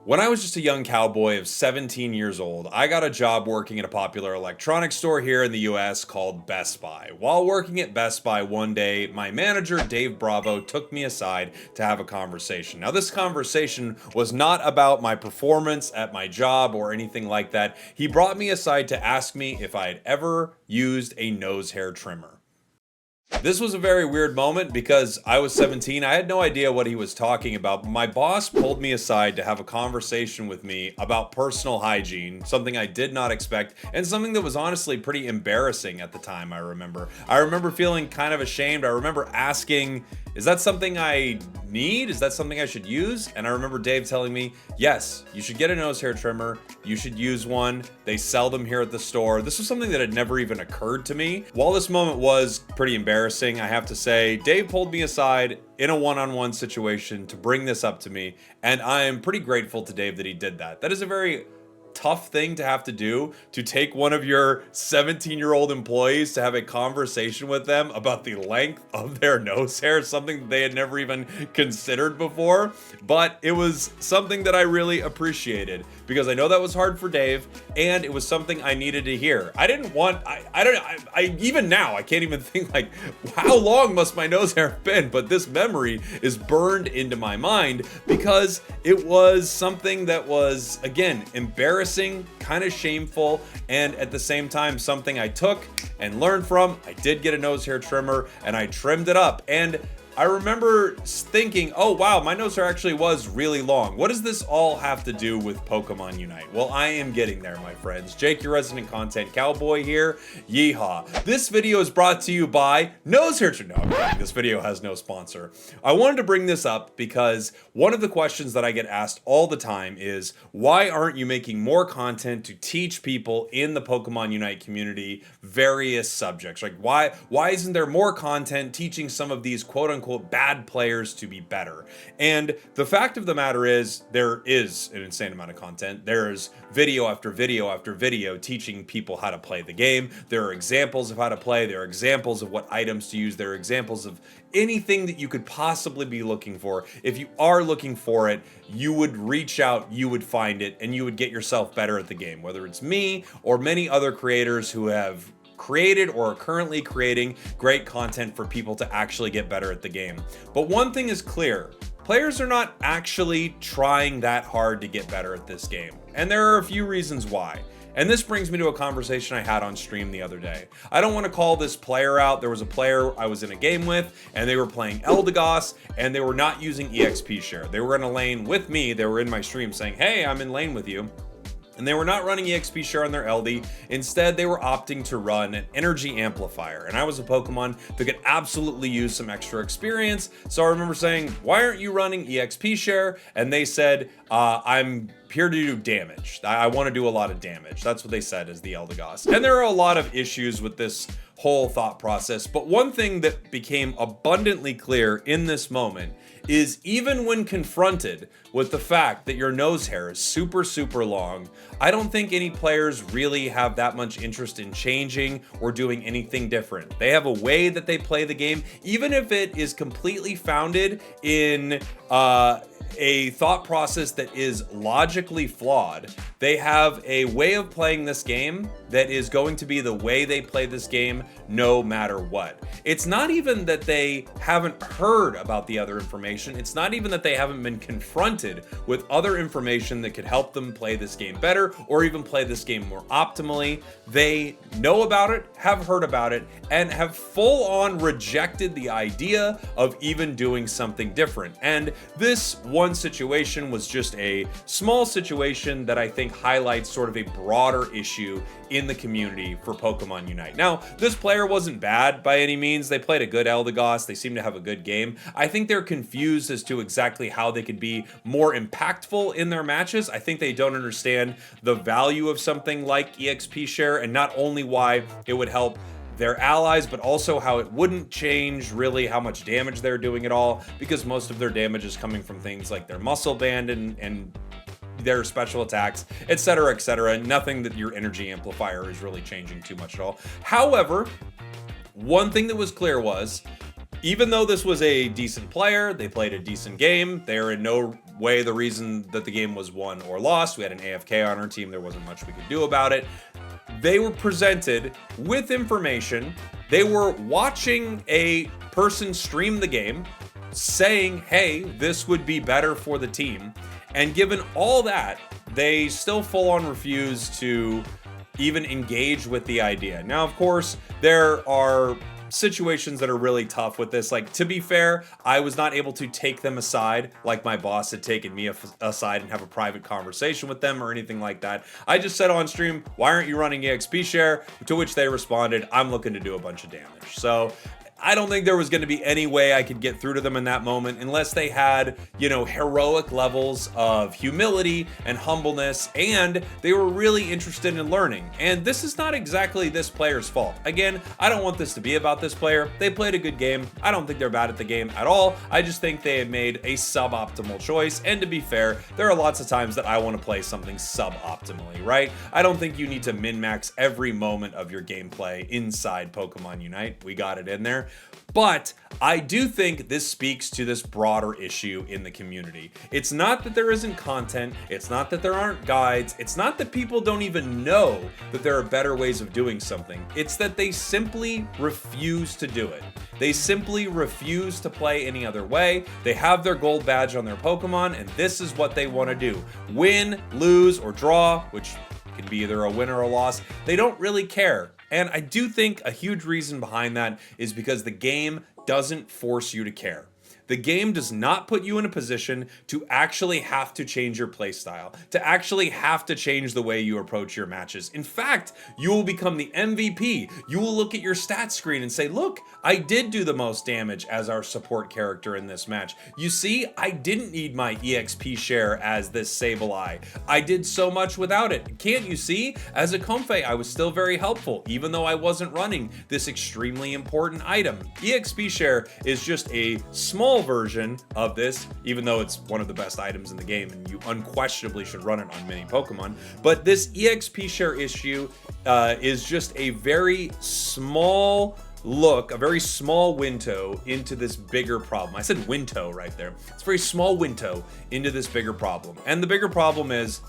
When I was just a young cowboy of 17 years old, I got a job working at a popular electronics store here in the US called Best Buy. While working at Best Buy one day, my manager, Dave Bravo, took me aside to have a conversation. Now, this conversation was not about my performance at my job or anything like that. He brought me aside to ask me if I had ever used a nose hair trimmer. This was a very weird moment because I was 17. I had no idea what he was talking about. My boss pulled me aside to have a conversation with me about personal hygiene, something I did not expect, and something that was honestly pretty embarrassing at the time, I remember. I remember feeling kind of ashamed. I remember asking, is that something I need? Is that something I should use? And I remember Dave telling me, yes, you should get a nose hair trimmer. You should use one. They sell them here at the store. This was something that had never even occurred to me. While this moment was pretty embarrassing, I have to say, Dave pulled me aside in a one-on-one situation to bring this up to me, and I am pretty grateful to Dave that he did that. That is a very tough thing to have to do, to take one of your 17-year-old employees to have a conversation with them about the length of their nose hair, something that they had never even considered before. But it was something that I really appreciated because I know that was hard for Dave, and it was something I needed to hear. I didn't want, I even now, I can't even think like, how long must my nose hair have been? But this memory is burned into my mind because it was something that was, again, embarrassing, kind of shameful, and at the same time something I took and learned from. I did get a nose hair trimmer and I trimmed it up, and I remember thinking, oh wow, my nose hair actually was really long. What does this all have to do with Pokemon Unite? Well, I am getting there, my friends. Jake, your resident content cowboy here. Yeehaw. This video is brought to you by Nose Hair Trimmer. No, I'm kidding. This video has no sponsor. I wanted to bring this up because one of the questions that I get asked all the time is, why aren't you making more content to teach people in the Pokemon Unite community various subjects? Like, why isn't there more content teaching some of these quote-unquote bad players to be better? And the fact of the matter is, there is an insane amount of content. There's video after video after video teaching people how to play the game. There are examples of how to play. There are examples of what items to use. There are examples of anything that you could possibly be looking for. If you are looking for it, you would reach out, you would find it, and you would get yourself better at the game. Whether it's me or many other creators who have created or are currently creating great content for people to actually get better at the game. But one thing is clear, players are not actually trying that hard to get better at this game. And there are a few reasons why. And this brings me to a conversation I had on stream the other day. I don't want to call this player out. There was a player I was in a game with, and they were playing Eldegoss, and they were not using EXP share. They were in a lane with me. They were in my stream saying, hey, I'm in lane with you. And they were not running EXP share on their LD. Instead, they were opting to run an energy amplifier. And I was a Pokemon that could absolutely use some extra experience. So I remember saying, why aren't you running EXP share? And they said, I'm here to do damage. I want to do a lot of damage. That's what they said as the Eldegoss. And there are a lot of issues with this whole thought process. But one thing that became abundantly clear in this moment is, even when confronted with the fact that your nose hair is super, super long, I don't think any players really have that much interest in changing or doing anything different. They have a way that they play the game, even if it is completely founded in a thought process that is logically flawed. They have a way of playing this game that is going to be the way they play this game no matter what. It's not even that they haven't heard about the other information. It's not even that they haven't been confronted with other information that could help them play this game better or even play this game more optimally. They know about it, have heard about it, and have full on rejected the idea of even doing something different. And this one situation was just a small situation that I think highlights sort of a broader issue in the community for Pokemon Unite. Now, this player wasn't bad by any means. They played a good Eldegoss. They seem to have a good game. I think they're confused as to exactly how they could be more impactful in their matches. I think they don't understand the value of something like EXP share, and not only why it would help their allies, but also how it wouldn't change really how much damage they're doing at all, because most of their damage is coming from things like their muscle band and their special attacks, etc., etc. Nothing that your energy amplifier is really changing too much at all. However, one thing that was clear was, even though this was a decent player, they played a decent game, they're in no way the reason that the game was won or lost. We had an AFK on our team. There wasn't much we could do about it. They were presented with information. They were watching a person stream the game, saying, hey, this would be better for the team. And given all that, they still full on refuse to even engage with the idea. Now, of course, there are situations that are really tough with this. Like, to be fair, I was not able to take them aside like my boss had taken me aside and have a private conversation with them or anything like that. I just said on stream, why aren't you running EXP share? To which they responded, I'm looking to do a bunch of damage. So I don't think there was going to be any way I could get through to them in that moment unless they had, you know, heroic levels of humility and humbleness, and they were really interested in learning. And this is not exactly this player's fault. Again, I don't want this to be about this player. They played a good game. I don't think they're bad at the game at all. I just think they had made a suboptimal choice. And to be fair, there are lots of times that I want to play something suboptimally, right? I don't think you need to min-max every moment of your gameplay inside Pokemon Unite. We got it in there. But I do think this speaks to this broader issue in the community. It's not that there isn't content. It's not that there aren't guides. It's not that people don't even know that there are better ways of doing something. It's that they simply refuse to do it. They simply refuse to play any other way. They have their gold badge on their Pokemon, and this is what they want to do. Win, lose, or draw, which can be either a win or a loss. They don't really care. And I do think a huge reason behind that is because the game doesn't force you to care. The game does not put you in a position to actually have to change your playstyle, to actually have to change the way you approach your matches. In fact, you will become the MVP. You will look at your stats screen and say, look, I did do the most damage as our support character in this match. You see, I didn't need my EXP share as this Sableye. I did so much without it. Can't you see? As a Comfey, I was still very helpful, even though I wasn't running this extremely important item. EXP share is just a small version of this, even though it's one of the best items in the game and you unquestionably should run it on many Pokemon. But this EXP share issue is just a very small look, a very small window into this bigger problem. I said window right there. It's a very small window into this bigger problem. And the bigger problem is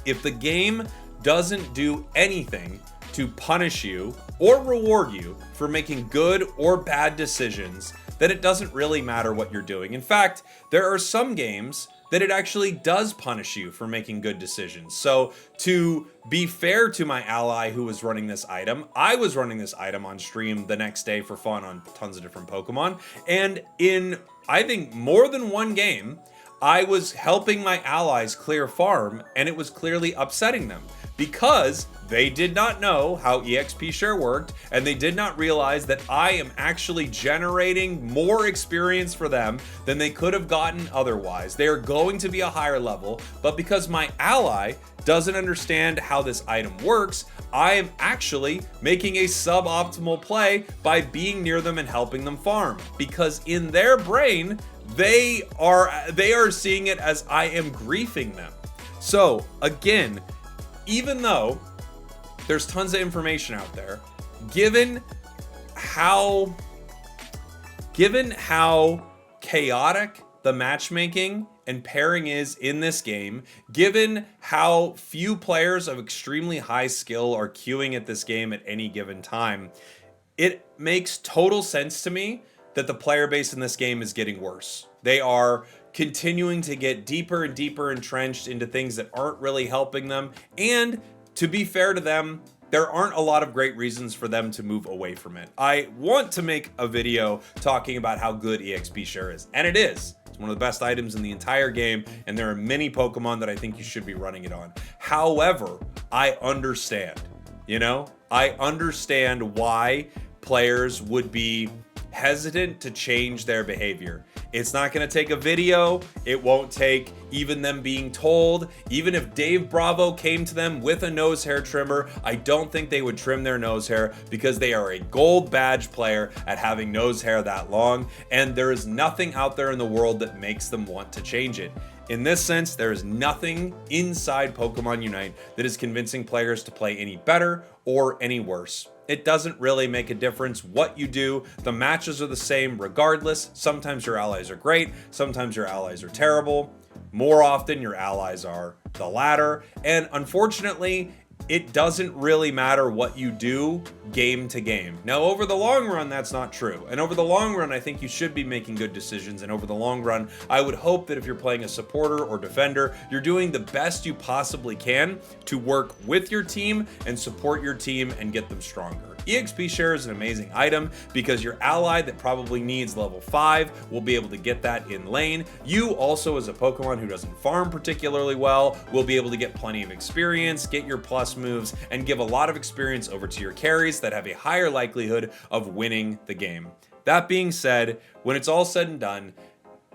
if the game doesn't do anything to punish you or reward you for making good or bad decisions, then it doesn't really matter what you're doing. In fact, there are some games that it actually does punish you for making good decisions. So to be fair to my ally who was running this item, I was running this item on stream the next day for fun on tons of different Pokemon. And in, I think, more than one game, I was helping my allies clear farm, and it was clearly upsetting them because they did not know how EXP share worked, and they did not realize that I am actually generating more experience for them than they could have gotten otherwise. They are going to be a higher level, but because my ally doesn't understand how this item works, I am actually making a suboptimal play by being near them and helping them farm. Because in their brain, they are seeing it as I am griefing them. So again, even though there's tons of information out there, given how chaotic the matchmaking and pairing is in this game, given how few players of extremely high skill are queuing at this game at any given time, it makes total sense to me that the player base in this game is getting worse. They are continuing to get deeper and deeper entrenched into things that aren't really helping them. And to be fair to them, there aren't a lot of great reasons for them to move away from it. I want to make a video talking about how good EXP share is, and it is. It's one of the best items in the entire game, and there are many Pokemon that I think you should be running it on. However, I understand, I understand why players would be hesitant to change their behavior. It's not going to take a video. It won't take even them being told. Even if Dave Bravo came to them with a nose hair trimmer, I don't think they would trim their nose hair because they are a gold badge player at having nose hair that long, and there is nothing out there in the world that makes them want to change it. In this sense, there is nothing inside Pokemon Unite that is convincing players to play any better or any worse. It doesn't really make a difference what you do. The matches are the same regardless. Sometimes your allies are great. Sometimes your allies are terrible. More often, your allies are the latter. And unfortunately, it doesn't really matter what you do game to game. Now, over the long run, that's not true. And over the long run, I think you should be making good decisions. And over the long run, I would hope that if you're playing a supporter or defender, you're doing the best you possibly can to work with your team and support your team and get them stronger. EXP share is an amazing item because your ally that probably needs level 5 will be able to get that in lane. You also, as a Pokemon who doesn't farm particularly well, will be able to get plenty of experience, get your plus moves, and give a lot of experience over to your carries that have a higher likelihood of winning the game. That being said, when it's all said and done,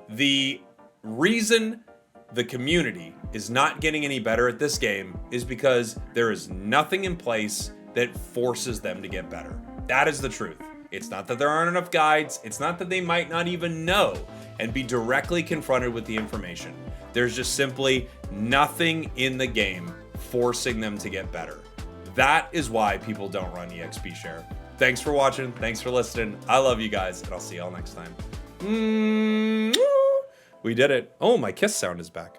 the reason the community is not getting any better at this game is because there is nothing in place that forces them to get better. That is the truth. It's not that there aren't enough guides. It's not that they might not even know and be directly confronted with the information. There's just simply nothing in the game forcing them to get better. That is why people don't run EXP share. Thanks for watching. Thanks for listening. I love you guys, and I'll see y'all next time. We did it. Oh, my kiss sound is back.